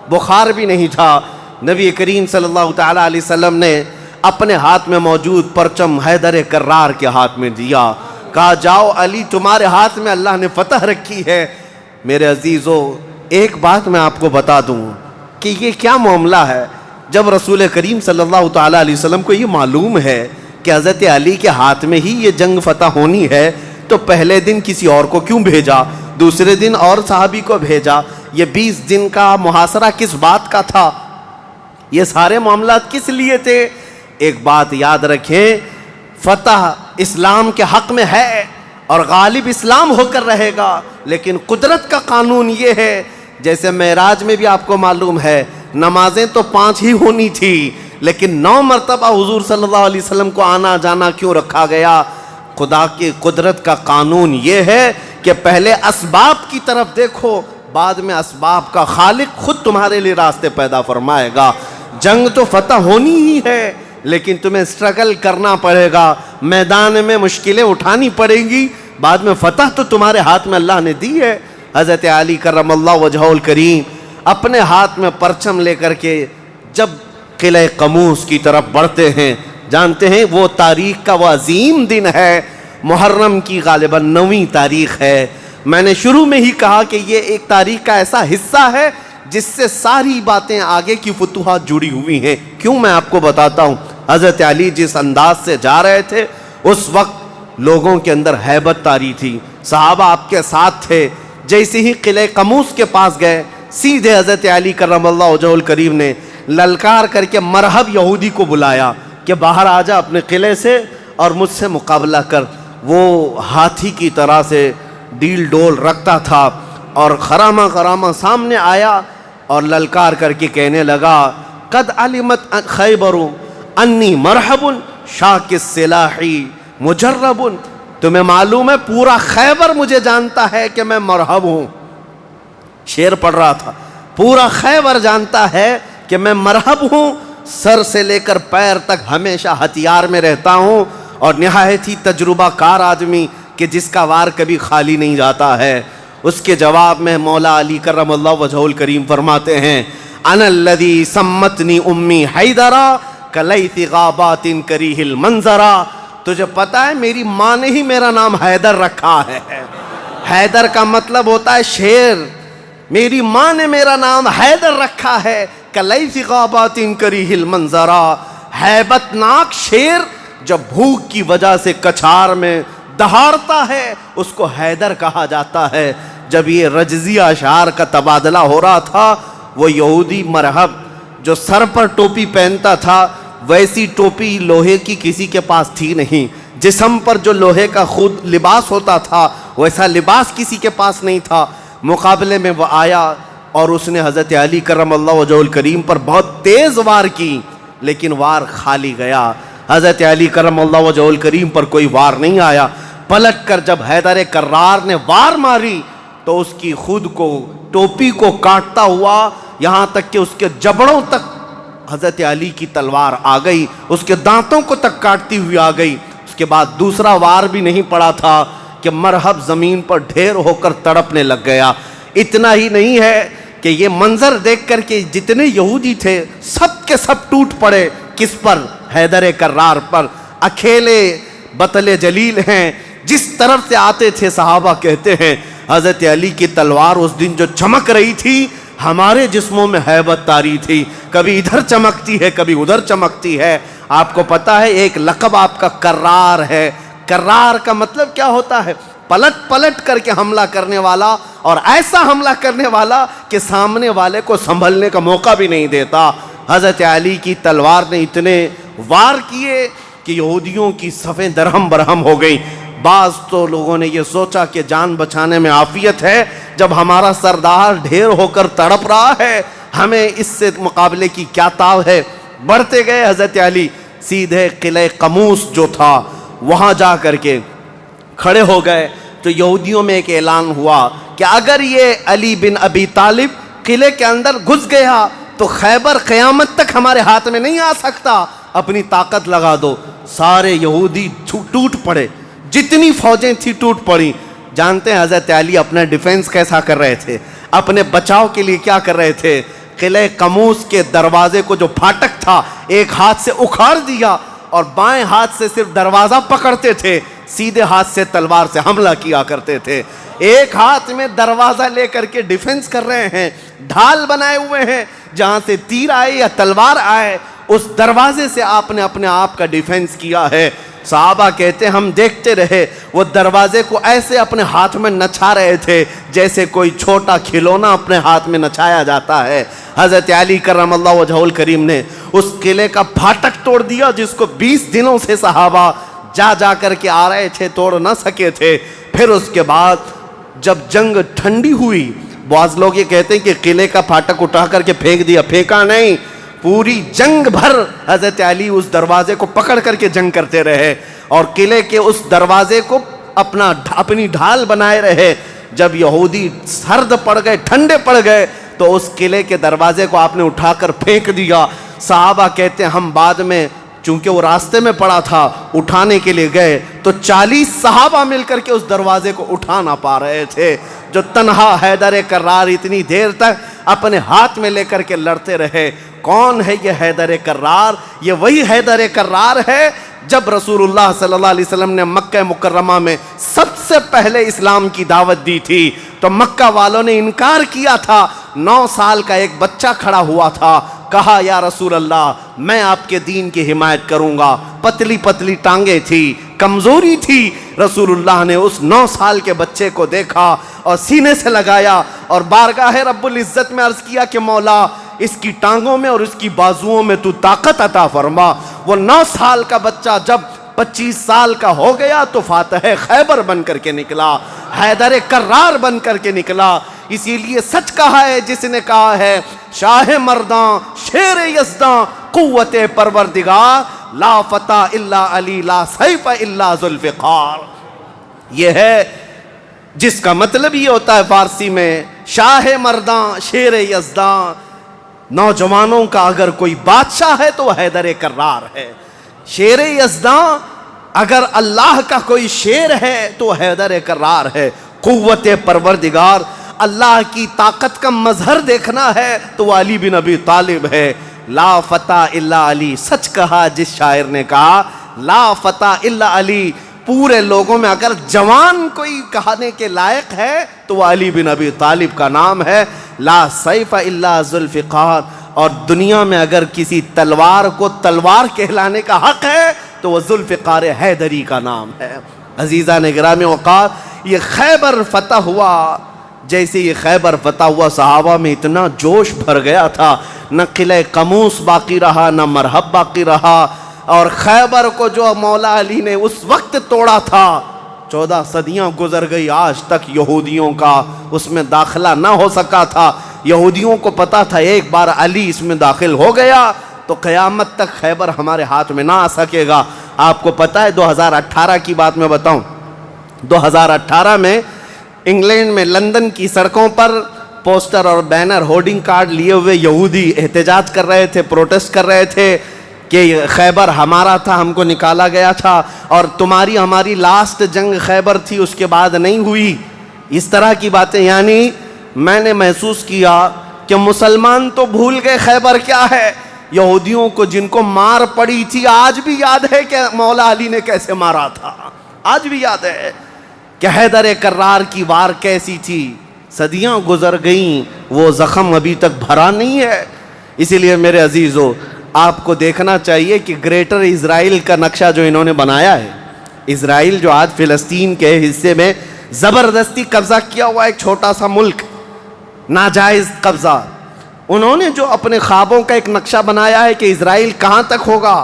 بخار بھی نہیں تھا. نبی کریم صلی اللہ تعالیٰ علیہ وسلم نے اپنے ہاتھ میں موجود پرچم حیدر کرار کے ہاتھ میں دیا, کہا جاؤ علی تمہارے ہاتھ میں اللہ نے فتح رکھی ہے. میرے عزیزو ایک بات میں آپ کو بتا دوں کہ یہ کیا معاملہ ہے. جب رسول کریم صلی اللہ تعالیٰ علیہ وسلم کو یہ معلوم ہے کہ حضرت علی کے ہاتھ میں ہی یہ جنگ فتح ہونی ہے تو پہلے دن کسی اور کو کیوں بھیجا، دوسرے دن اور صحابی کو بھیجا، یہ 20 دن کا محاصرہ کس بات کا تھا، یہ سارے معاملات کس لیے تھے؟ ایک بات یاد رکھیں، فتح اسلام کے حق میں ہے اور غالب اسلام ہو کر رہے گا، لیکن قدرت کا قانون یہ ہے، جیسے معراج میں بھی آپ کو معلوم ہے نمازیں تو 5 ہی ہونی تھی، لیکن 9 مرتبہ حضور صلی اللہ علیہ وسلم کو آنا جانا کیوں رکھا گیا؟ خدا کی قدرت کا قانون یہ ہے کہ پہلے اسباب کی طرف دیکھو، بعد میں اسباب کا خالق خود تمہارے لیے راستے پیدا فرمائے گا۔ جنگ تو فتح ہونی ہی ہے، لیکن تمہیں اسٹرگل کرنا پڑے گا، میدان میں مشکلیں اٹھانی پڑیں گی، بعد میں فتح تو تمہارے ہاتھ میں اللہ نے دی ہے۔ حضرت علی کرم اللہ وجہہ الکریم اپنے ہاتھ میں پرچم لے کر کے جب قلعہ قموس کی طرف بڑھتے ہیں، جانتے ہیں وہ تاریخ کا وہ عظیم دن ہے، محرم کی غالباً 9ویں تاریخ ہے۔ میں نے شروع میں ہی کہا کہ یہ ایک تاریخ کا ایسا حصہ ہے جس سے ساری باتیں آگے کی فتوحات جڑی ہوئی ہیں۔ کیوں میں آپ کو بتاتا ہوں، حضرت علی جس انداز سے جا رہے تھے اس وقت لوگوں کے اندر ہیبت طاری تھی، صحابہ آپ کے ساتھ تھے۔ جیسے ہی قلعہ قموس کے پاس گئے، سیدھے حضرت علی کرم اللہ وجہہ الکریم نے للکار کر کے مرحب یہودی کو بلایا کہ باہر آ جا اپنے قلعے سے اور مجھ سے مقابلہ کر۔ وہ ہاتھی کی طرح سے ڈیل ڈول رکھتا تھا اور خرامہ خرامہ سامنے آیا اور للکار کر کے کہنے لگا، قد علمت خیبر انی مرحب شاک السلاحی مجرب، تمہیں معلوم ہے پورا خیبر مجھے جانتا ہے کہ میں مرحب ہوں۔ شعر پڑھ رہا تھا، پورا خیبر جانتا ہے کہ میں مرحب ہوں، سر سے لے کر پیر تک ہمیشہ ہتھیار میں رہتا ہوں، اور نہایت ہی تجربہ کار آدمی کہ جس کا وار کبھی خالی نہیں جاتا ہے۔ اس کے جواب میں مولا علی کرم اللہ وجہہ الکریم فرماتے ہیں، انا الذی سمتنی امی حیدرا کلیث غابات کریہ المنظرا، تجھے پتا ہے میری ماں نے ہی میرا نام حیدر رکھا ہے۔ حیدر کا مطلب ہوتا ہے شیر، میری ماں نے میرا نام حیدر رکھا ہے، کلیث غابات کریہ المنظرا، ہیبت ناک شیر جب بھوک کی وجہ سے کچھار میں دہاڑتا ہے اس کو حیدر کہا جاتا ہے۔ جب یہ رجزیہ اشعار کا تبادلہ ہو رہا تھا، وہ یہودی مرحب جو سر پر ٹوپی پہنتا تھا، ویسی ٹوپی لوہے کی کسی کے پاس تھی نہیں، جسم پر جو لوہے کا خود لباس ہوتا تھا ویسا لباس کسی کے پاس نہیں تھا۔ مقابلے میں وہ آیا اور اس نے حضرت علی کرم اللہ وجہہ الکریم پر بہت تیز وار کی، لیکن وار خالی گیا۔ حضرت علی کرم اللہ وجہہ الکریم پر کوئی وار نہیں آیا۔ پلٹ کر جب حیدر کرار نے وار ماری تو اس کی خود کو ٹوپی کو کاٹتا ہوا یہاں تک کہ اس کے جبڑوں تک حضرت علی کی تلوار آ گئی، اس کے دانتوں کو تک کاٹتی ہوئی آ گئی۔ اس کے بعد دوسرا وار بھی نہیں پڑا تھا کہ مرحب زمین پر ڈھیر ہو کر تڑپنے لگ گیا۔ اتنا ہی نہیں ہے کہ یہ منظر دیکھ کر کے جتنے یہودی تھے سب کے سب ٹوٹ پڑے۔ کس پر؟ حیدر کرار پر۔ اکیلے بطل جلیل ہیں، جس طرف سے آتے تھے صحابہ کہتے ہیں حضرت علی کی تلوار اس دن جو چمک رہی تھی ہمارے جسموں میں ہیبت طاری تھی، کبھی ادھر چمکتی ہے کبھی ادھر چمکتی ہے۔ آپ کو پتا ہے ایک لقب آپ کا کرار ہے۔ کرار کا مطلب کیا ہوتا ہے؟ پلٹ پلٹ کر کے حملہ کرنے والا، اور ایسا حملہ کرنے والا کہ سامنے والے کو سنبھلنے کا موقع بھی نہیں دیتا۔ حضرت علی کی تلوار نے اتنے وار کیے کہ یہودیوں کی صفیں درہم برہم ہو گئیں۔ بعض تو لوگوں نے یہ سوچا کہ جان بچانے میں عافیت ہے، جب ہمارا سردار ڈھیر ہو کر تڑپ رہا ہے ہمیں اس سے مقابلے کی کیا تاو ہے۔ بڑھتے گئے حضرت علی، سیدھے قلعہ قموس جو تھا وہاں جا کر کے کھڑے ہو گئے تو یہودیوں میں ایک اعلان ہوا کہ اگر یہ علی بن ابی طالب قلعے کے اندر گھس گیا تو خیبر قیامت تک ہمارے ہاتھ میں نہیں آ سکتا، اپنی طاقت لگا دو۔ سارے یہودی ٹوٹ پڑے، جتنی فوجیں تھی ٹوٹ پڑی۔ جانتے ہیں حضرت علی اپنا ڈیفنس کیسا کر رہے تھے، اپنے بچاؤ کے لیے کیا کر رہے تھے؟ قلعہ قموس کے دروازے کو جو پھاٹک تھا ایک ہاتھ سے اکھاڑ دیا اور بائیں ہاتھ سے صرف دروازہ پکڑتے تھے، سیدھے ہاتھ سے تلوار سے حملہ کیا کرتے تھے۔ ایک ہاتھ میں دروازہ لے کر کے ڈیفنس کر رہے ہیں، ڈھال بنائے ہوئے ہیں، جہاں سے تیر آئے یا تلوار آئے اس دروازے سے آپ نے اپنے آپ کا ڈیفینس کیا ہے۔ صحابہ کہتے ہم دیکھتے رہے، وہ دروازے کو ایسے اپنے ہاتھ میں نچا رہے تھے جیسے کوئی چھوٹا کھلونا اپنے ہاتھ میں نچایا جاتا ہے۔ حضرت علی کرم اللہ وجہہ الکریم نے اس قلعے کا پھاٹک توڑ دیا جس کو 20 دنوں سے صحابہ جا کر کے آ رہے تھے، توڑ نہ سکے تھے۔ پھر اس کے بعد جب جنگ ٹھنڈی ہوئی، بعض لوگ یہ کہتے ہیں کہ قلعے کا پھاٹک اٹھا کر کے پھینک دیا، پھینکا نہیں، پوری جنگ بھر حضرت علی اس دروازے کو پکڑ کر کے جنگ کرتے رہے اور قلعے کے اس دروازے کو اپنی ڈھال بنائے رہے۔ جب یہودی سرد پڑ گئے، ٹھنڈے پڑ گئے، تو اس قلعے کے دروازے کو آپ نے اٹھا کر پھینک دیا۔ صحابہ کہتے ہیں ہم بعد میں، چونکہ وہ راستے میں پڑا تھا، اٹھانے کے لیے گئے تو 40 صحابہ مل کر کے اس دروازے کو اٹھا نہ پا رہے تھے۔ جو تنہا حیدر کرار اتنی دیر تک اپنے ہاتھ میں لے کر کے لڑتے رہے۔ کون ہے یہ حیدر کرار؟ یہ وہی حیدر کرار ہے جب رسول اللہ صلی اللہ علیہ وسلم نے مکہ مکرمہ میں سب سے پہلے اسلام کی دعوت دی تھی تو مکہ والوں نے انکار کیا تھا۔ 9 سال کا ایک بچہ کھڑا ہوا تھا، کہا یا رسول اللہ میں آپ کے دین کی حمایت کروں گا۔ پتلی پتلی ٹانگیں تھی، کمزوری تھی۔ رسول اللہ نے اس 9 سال کے بچے کو دیکھا اور سینے سے لگایا اور بارگاہ رب العزت میں عرض کیا کہ مولا اس کی ٹانگوں میں اور اس کی بازوؤں میں تو طاقت عطا فرما۔ وہ 9 سال کا بچہ جب 25 سال کا ہو گیا تو فاتح خیبر بن کر کے نکلا، حیدر کرار بن کر کے نکلا۔ اسی لیے سچ کہا ہے جس نے کہا ہے شاہ مرداں شیر یزداں قوت پروردگار، لا فتح الا علی لا سیف الا ذوالفقار۔ یہ ہے جس کا مطلب یہ ہوتا ہے فارسی میں شاہ مرداں شیر یزداں، نوجوانوں کا اگر کوئی بادشاہ ہے تو وہ حیدر کرار ہے۔ شیر یزداں اگر اللہ کا کوئی شیر ہے تو حیدر کرار ہے۔ قوت پروردگار، اللہ کی طاقت کا مظہر دیکھنا ہے تو وہ علی بن ابی طالب ہے۔ لا فتح الا علی، سچ کہا جس شاعر نے کہا لا فتح الا علی۔ پورے لوگوں میں اگر جوان کوئی کہانے کے لائق ہے تو وہ علی بن ابی طالب کا نام ہے۔ لا سیف الا ذوالفقار، اور دنیا میں اگر کسی تلوار کو تلوار کہلانے کا حق ہے تو وہ ذوالفقار حیدری کا نام ہے۔ عزیزان گرامی وقار، یہ خیبر فتح ہوا، جیسے یہ خیبر فتح ہوا صحابہ میں اتنا جوش بھر گیا تھا، نہ قلعہ قموس باقی رہا نہ مرحب باقی رہا۔ اور خیبر کو جو مولا علی نے اس وقت توڑا تھا، 14 صدیاں گزر گئی، آج تک یہودیوں کا اس میں داخلہ نہ ہو سکا تھا۔ یہودیوں کو پتا تھا ایک بار علی اس میں داخل ہو گیا تو قیامت تک خیبر ہمارے ہاتھ میں نہ آ سکے گا۔ آپ کو پتا ہے 2018 کی بات میں بتاؤں، 2018 میں انگلینڈ میں لندن کی سڑکوں پر پوسٹر اور بینر ہورڈنگ کارڈ لیے ہوئے یہودی احتجاج کر رہے تھے، پروٹیسٹ کر رہے تھے کہ خیبر ہمارا تھا، ہم کو نکالا گیا تھا اور تمہاری ہماری لاسٹ جنگ خیبر تھی، اس کے بعد نہیں ہوئی۔ اس طرح کی باتیں، یعنی میں نے محسوس کیا کہ مسلمان تو بھول گئے خیبر کیا ہے۔ یہودیوں کو جن کو مار پڑی تھی آج بھی یاد ہے کہ مولا علی نے کیسے مارا تھا، آج بھی یاد ہے کہ حیدر کرار کی وار کیسی تھی۔ صدیاں گزر گئیں، وہ زخم ابھی تک بھرا نہیں ہے۔ اسی لیے میرے عزیزو، آپ کو دیکھنا چاہیے کہ گریٹر اسرائیل کا نقشہ جو انہوں نے بنایا ہے، اسرائیل جو آج فلسطین کے حصے میں زبردستی قبضہ کیا ہوا ایک چھوٹا سا ملک، ناجائز قبضہ، انہوں نے جو اپنے خوابوں کا ایک نقشہ بنایا ہے کہ اسرائیل کہاں تک ہوگا،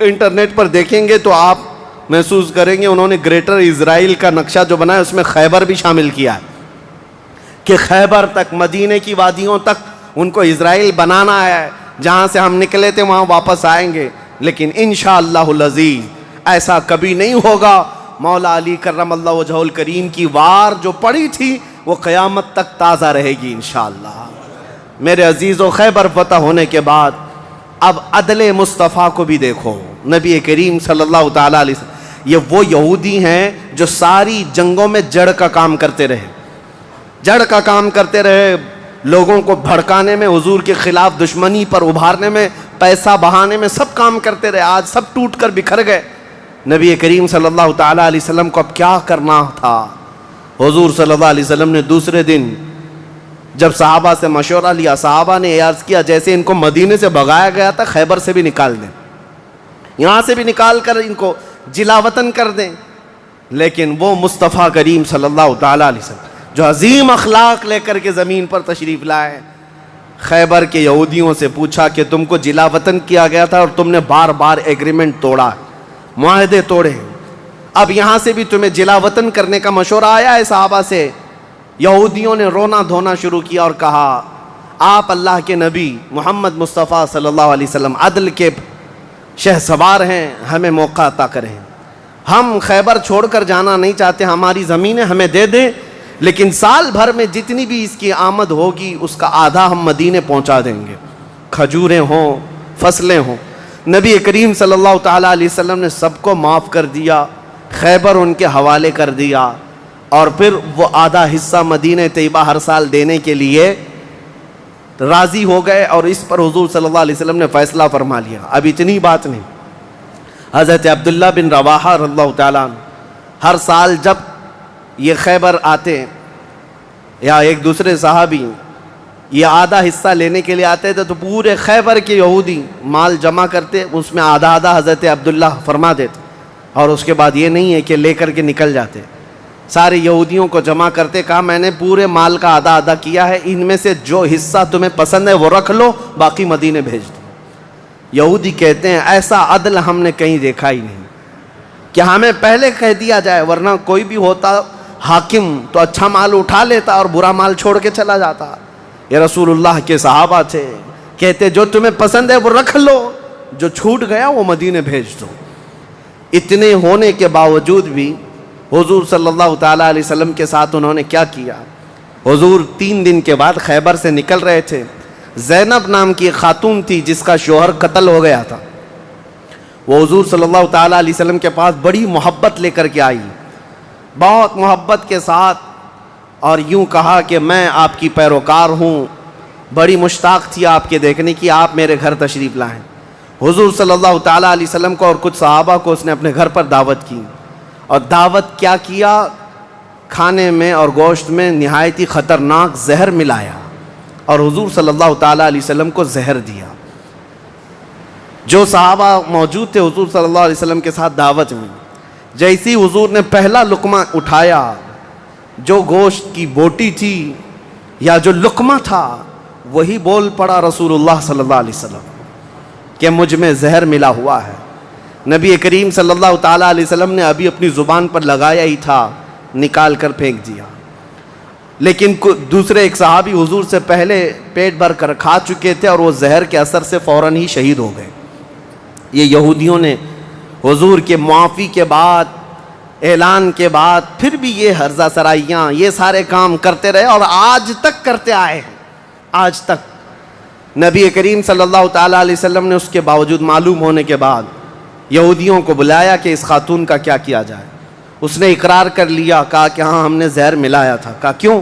انٹرنیٹ پر دیکھیں گے تو آپ محسوس کریں گے انہوں نے گریٹر اسرائیل کا نقشہ جو بنایا اس میں خیبر بھی شامل کیا ہے کہ خیبر تک، مدینے کی وادیوں تک ان کو اسرائیل بنانا ہے۔ جہاں سے ہم نکلے تھے وہاں واپس آئیں گے، لیکن انشاءاللہ العزیز ایسا کبھی نہیں ہوگا۔ مولا علی کرم اللہ وجہہ الکریم کی وار جو پڑی تھی وہ قیامت تک تازہ رہے گی انشاءاللہ۔ میرے عزیزو، خیبر فتح ہونے کے بعد اب عدل مصطفیٰ کو بھی دیکھو۔ نبی کریم صلی اللہ تعالیٰ علیہ وسلم، یہ وہ یہودی ہیں جو ساری جنگوں میں جڑ کا کام کرتے رہے، جڑ کا کام کرتے رہے، لوگوں کو بھڑکانے میں، حضور کے خلاف دشمنی پر ابھارنے میں، پیسہ بہانے میں، سب کام کرتے رہے۔ آج سب ٹوٹ کر بکھر گئے۔ نبی کریم صلی اللہ تعالیٰ علیہ وسلم کو اب کیا کرنا تھا؟ حضور صلی اللہ علیہ وسلم نے دوسرے دن جب صحابہ سے مشورہ لیا، صحابہ نے عرض کیا جیسے ان کو مدینے سے بھگایا گیا تھا خیبر سے بھی نکال دیں، یہاں سے بھی نکال کر ان کو جلا وطن کر دیں. لیکن وہ مصطفیٰ کریم صلی اللہ تعالیٰ علیہ وسلم جو عظیم اخلاق لے کر کے زمین پر تشریف لائے، خیبر کے یہودیوں سے پوچھا کہ تم کو جلا وطن کیا گیا تھا اور تم نے بار بار ایگریمنٹ توڑا، معاہدے توڑے، اب یہاں سے بھی تمہیں جلا وطن کرنے کا مشورہ آیا ہے صحابہ سے. یہودیوں نے رونا دھونا شروع کیا اور کہا آپ اللہ کے نبی محمد مصطفیٰ صلی اللہ علیہ وسلم عدل کے شہسوار ہیں، ہمیں موقع عطا کریں، ہم خیبر چھوڑ کر جانا نہیں چاہتے، ہماری زمینیں ہمیں دے دیں، لیکن سال بھر میں جتنی بھی اس کی آمد ہوگی اس کا آدھا ہم مدینے پہنچا دیں گے، کھجوریں ہوں، فصلیں ہوں. نبی کریم صلی اللہ تعالیٰ علیہ وسلم نے سب کو معاف کر دیا، خیبر ان کے حوالے کر دیا، اور پھر وہ آدھا حصہ مدینہ طیبہ ہر سال دینے کے لیے راضی ہو گئے، اور اس پر حضور صلی اللہ علیہ وسلم نے فیصلہ فرما لیا. اب اتنی بات نہیں، حضرت عبداللہ بن رواحہ رضی اللہ تعالیٰ عنہ ہر سال جب یہ خیبر آتے یا ایک دوسرے صحابی یہ آدھا حصہ لینے کے لیے آتے تھے تو پورے خیبر کے یہودی مال جمع کرتے، اس میں آدھا آدھا حضرت عبداللہ فرما دیتے، اور اس کے بعد یہ نہیں ہے کہ لے کر کے نکل جاتے، سارے یہودیوں کو جمع کرتے، کہا میں نے پورے مال کا آدھا آدھا کیا ہے، ان میں سے جو حصہ تمہیں پسند ہے وہ رکھ لو، باقی مدینے بھیج دو. یہودی کہتے ہیں ایسا عدل ہم نے کہیں دیکھا ہی نہیں کہ ہمیں پہلے کہہ دیا جائے، ورنہ کوئی بھی ہوتا حاکم تو اچھا مال اٹھا لیتا اور برا مال چھوڑ کے چلا جاتا. یہ رسول اللہ کے صحابہ تھے، کہتے جو تمہیں پسند ہے وہ رکھ لو، جو چھوٹ گیا وہ مدینے بھیج دو. اتنے ہونے کے باوجود بھی حضور صلی اللہ تعالیٰ علیہ وسلم کے ساتھ انہوں نے کیا کیا. حضور 3 دن کے بعد خیبر سے نکل رہے تھے، زینب نام کی ایک خاتون تھی جس کا شوہر قتل ہو گیا تھا، وہ حضور صلی اللہ تعالیٰ علیہ وسلم کے پاس بڑی محبت لے کر کے آئی، بہت محبت کے ساتھ، اور یوں کہا کہ میں آپ کی پیروکار ہوں، بڑی مشتاق تھی آپ کے دیکھنے کی، آپ میرے گھر تشریف لائیں. حضور صلی اللہ تعالیٰ علیہ وسلم کو اور کچھ صحابہ کو اس نے اپنے گھر پر دعوت کی، اور دعوت کیا کیا، کھانے میں اور گوشت میں نہایت ہی خطرناک زہر ملایا اور حضور صلی اللہ تعالیٰ علیہ وسلم کو زہر دیا. جو صحابہ موجود تھے حضور صلی اللہ علیہ وسلم کے ساتھ دعوت میں، جیسی حضور نے پہلا لقمہ اٹھایا، جو گوشت کی بوٹی تھی یا جو لقمہ تھا وہی بول پڑا رسول اللہ صلی اللہ علیہ وسلم کہ مجھ میں زہر ملا ہوا ہے. نبی کریم صلی اللہ تعالیٰ علیہ وسلم نے ابھی اپنی زبان پر لگایا ہی تھا، نکال کر پھینک دیا. لیکن دوسرے ایک صحابی حضور سے پہلے پیٹ بھر کر کھا چکے تھے اور وہ زہر کے اثر سے فوراً ہی شہید ہو گئے. یہ یہودیوں نے حضور کے معافی کے بعد، اعلان کے بعد پھر بھی یہ ہرزہ سرائیاں، یہ سارے کام کرتے رہے اور آج تک کرتے آئے ہیں. آج تک نبی کریم صلی اللہ تعالیٰ علیہ وسلم نے اس کے باوجود معلوم ہونے کے بعد یہودیوں کو بلایا کہ اس خاتون کا کیا کیا جائے. اس نے اقرار کر لیا، کہا کہ ہاں ہم نے زہر ملایا تھا. کہا کیوں؟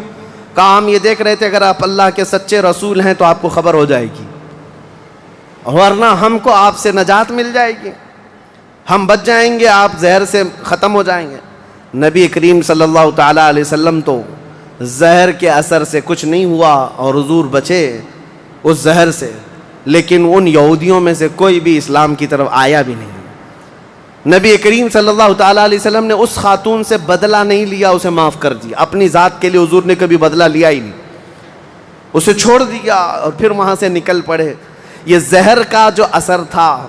کہا ہم یہ دیکھ رہے تھے اگر آپ اللہ کے سچے رسول ہیں تو آپ کو خبر ہو جائے گی، ورنہ ہم کو آپ سے نجات مل جائے گی، ہم بچ جائیں گے، آپ زہر سے ختم ہو جائیں گے. نبی کریم صلی اللہ تعالیٰ علیہ وسلم تو زہر کے اثر سے کچھ نہیں ہوا اور حضور بچے اس زہر سے، لیکن ان یہودیوں میں سے کوئی بھی اسلام کی طرف آیا بھی نہیں. نبی کریم صلی اللہ تعالیٰ علیہ وسلم نے اس خاتون سے بدلہ نہیں لیا، اسے معاف کر دیا. اپنی ذات کے لیے حضور نے کبھی بدلہ لیا ہی نہیں، اسے چھوڑ دیا اور پھر وہاں سے نکل پڑے. یہ زہر کا جو اثر تھا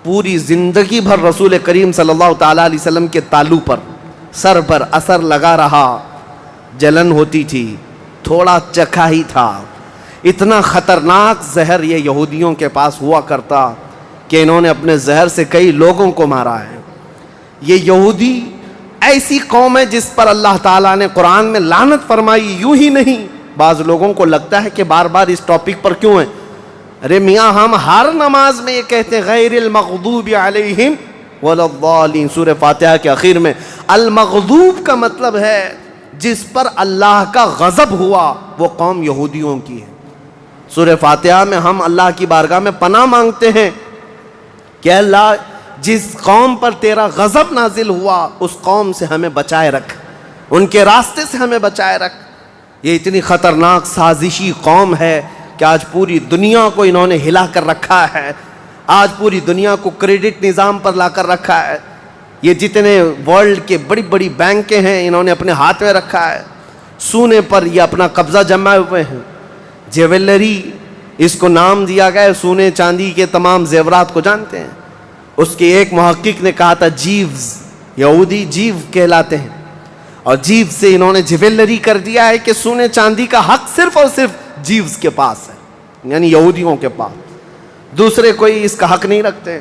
پوری زندگی بھر رسول کریم صلی اللہ تعالیٰ علیہ وسلم کے تالو پر، سر پر اثر لگا رہا، جلن ہوتی تھی، تھوڑا چکھا ہی تھا. اتنا خطرناک زہر یہ یہودیوں کے پاس ہوا کرتا کہ انہوں نے اپنے زہر سے کئی لوگوں کو مارا ہے. یہ یہودی ایسی قوم ہے جس پر اللہ تعالیٰ نے قرآن میں لعنت فرمائی. یوں ہی نہیں، بعض لوگوں کو لگتا ہے کہ بار بار اس ٹاپک پر کیوں ہے. ارے میاں ہم ہر نماز میں یہ کہتے ہیں غیر المغضوب علیہم ولا الضالین. سورہ فاتحہ کے آخر میں المغضوب کا مطلب ہے جس پر اللہ کا غضب ہوا، وہ قوم یہودیوں کی ہے. سورہ فاتحہ میں ہم اللہ کی بارگاہ میں پناہ مانگتے ہیں کہ اللہ جس قوم پر تیرا غضب نازل ہوا اس قوم سے ہمیں بچائے رکھ، ان کے راستے سے ہمیں بچائے رکھ. یہ اتنی خطرناک سازشی قوم ہے کہ آج پوری دنیا کو انہوں نے ہلا کر رکھا ہے، آج پوری دنیا کو کریڈٹ نظام پر لا کر رکھا ہے۔ یہ جتنے ورلڈ کے بڑی بڑی بینکیں ہیں انہوں نے اپنے ہاتھ میں رکھا ہے، سونے پر یہ اپنا قبضہ جمائے ہوئے ہیں۔ جیولری اس کو نام دیا گیا ہے، سونے چاندی کے تمام زیورات کو جانتے ہیں۔ اس کے ایک محقق نے کہا تھا جیوز، یہودی جیو کہلاتے ہیں، اور جیو سے انہوں نے جیولری کر دیا ہے کہ سونے چاندی کا حق صرف اور صرف جیوز کے پاس ہے، یعنی یہودیوں کے پاس، دوسرے کوئی اس کا حق نہیں رکھتے۔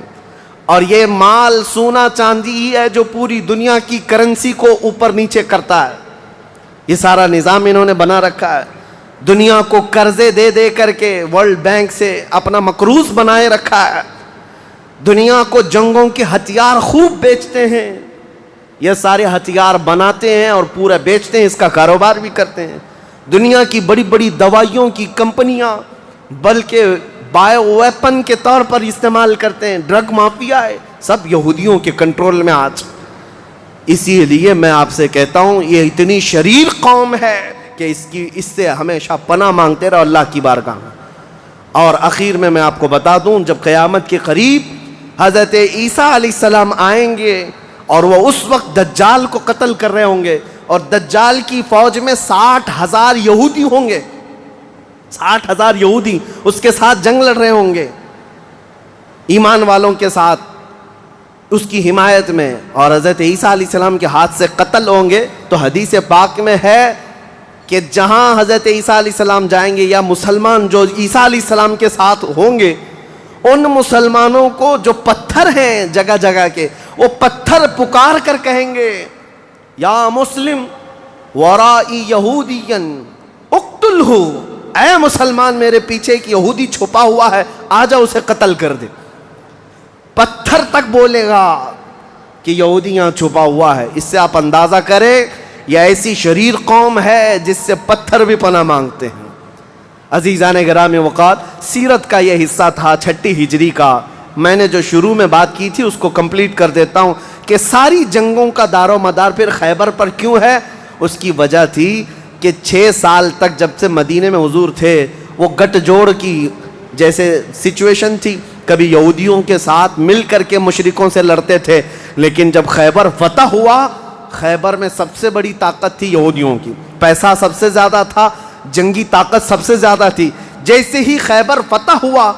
اور یہ مال سونا چاندی ہی ہے جو پوری دنیا کی کرنسی کو اوپر نیچے کرتا ہے۔ یہ سارا نظام انہوں نے بنا رکھا ہے، دنیا کو قرضے دے دے کر کے ورلڈ بینک سے اپنا مقروض بنائے رکھا ہے، دنیا کو جنگوں کے ہتھیار خوب بیچتے ہیں، یہ سارے ہتھیار بناتے ہیں اور پورا بیچتے ہیں، اس کا کاروبار بھی کرتے ہیں۔ دنیا کی بڑی بڑی دوائیوں کی کمپنیاں بلکہ بایو ویپن کے طور پر استعمال کرتے ہیں، ڈرگ مافیا ہے، سب یہودیوں کے کنٹرول میں آج۔ اسی لیے میں آپ سے کہتا ہوں یہ اتنی شریر قوم ہے کہ اس سے ہمیشہ پناہ مانگتے رہو اللہ کی بارگاہ میں۔ اور اخیر میں آپ کو بتا دوں، جب قیامت کے قریب حضرت عیسیٰ علیہ السلام آئیں گے اور وہ اس وقت دجال کو قتل کر رہے ہوں گے، اور دجال کی فوج میں 60,000 یہودی ہوں گے، 60,000 یہودی اس کے ساتھ جنگ لڑ رہے ہوں گے، ایمان والوں کے ساتھ اس کی حمایت میں، اور حضرت عیسیٰ علیہ السلام کے ہاتھ سے قتل ہوں گے۔ تو حدیث پاک میں ہے کہ جہاں حضرت عیسیٰ علیہ السلام جائیں گے، یا مسلمان جو عیسیٰ علیہ السلام کے ساتھ ہوں گے، ان مسلمانوں کو جو پتھر ہیں جگہ جگہ کے، وہ پتھر پکار کر کہیں گے یا مسلم ورائی یہودین اقتلہ، اے مسلمان میرے پیچھے ایک یہودی چھپا ہوا ہے، آجا اسے قتل کر دے۔ پتھر تک بولے گا کہ یہودی یہاں چھپا ہوا ہے۔ اس سے آپ اندازہ کریں یہ ایسی شریر قوم ہے جس سے پتھر بھی پناہ مانگتے ہیں۔ عزیزان گرامی وقار، سیرت کا یہ حصہ تھا 6 ہجری کا۔ میں نے جو شروع میں بات کی تھی اس کو کمپلیٹ کر دیتا ہوں کہ ساری جنگوں کا دار و مدار پھر خیبر پر کیوں ہے۔ اس کی وجہ تھی کہ 6 سال تک جب سے مدینے میں حضور تھے، وہ گٹ جوڑ کی جیسے سچویشن تھی، کبھی یہودیوں کے ساتھ مل کر کے مشرکوں سے لڑتے تھے، لیکن جب خیبر فتح ہوا، خیبر میں سب سے بڑی طاقت تھی یہودیوں کی، پیسہ سب سے زیادہ تھا، جنگی طاقت سب سے زیادہ تھی۔ جیسے ہی خیبر فتح ہوا،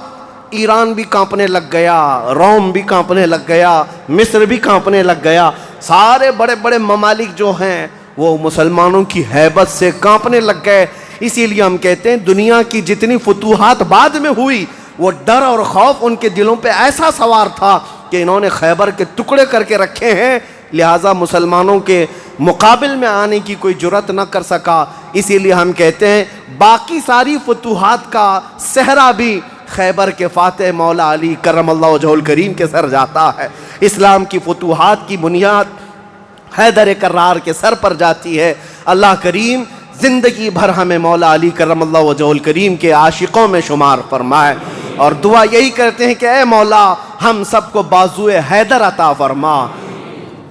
ایران بھی کانپنے لگ گیا، روم بھی کانپنے لگ گیا، مصر بھی کانپنے لگ گیا، سارے بڑے بڑے ممالک جو ہیں وہ مسلمانوں کی ہیبت سے کانپنے لگ گئے۔ اسی لیے ہم کہتے ہیں دنیا کی جتنی فتوحات بعد میں ہوئی، وہ ڈر اور خوف ان کے دلوں پہ ایسا سوار تھا کہ انہوں نے خیبر کے ٹکڑے کر کے رکھے ہیں، لہٰذا مسلمانوں کے مقابل میں آنے کی کوئی جرات نہ کر سکا۔ اسی لیے ہم کہتے ہیں باقی ساری فتوحات کا صحرا بھی خیبر کے فاتح مولا علی کرم اللہ وجہہ الکریم کے سر جاتا ہے۔ اسلام کی فتوحات کی بنیاد حیدر کرار کے سر پر جاتی ہے۔ اللہ کریم زندگی بھر ہمیں مولا علی کرم اللہ وجہہ الکریم کے عاشقوں میں شمار فرمائے، اور دعا یہی کرتے ہیں کہ اے مولا ہم سب کو بازوئے حیدر عطا فرما،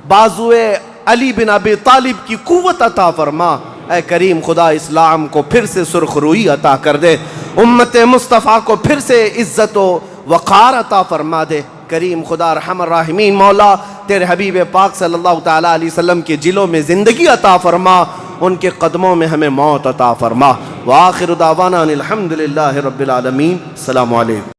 بازوئے علی بن ابی طالب کی قوت عطا فرما۔ اے کریم خدا اسلام کو پھر سے سرخ روئی عطا کر دے، امت مصطفیٰ کو پھر سے عزت و وقار عطا فرما دے۔ کریم خدا رحم الراحمین مولا تیرے حبیب پاک صلی اللہ تعالیٰ علیہ وسلم کے جلوں میں زندگی عطا فرما، ان کے قدموں میں ہمیں موت عطا فرما۔ وآخر دعوانا الحمدللہ رب العالمین۔ السلام علیکم۔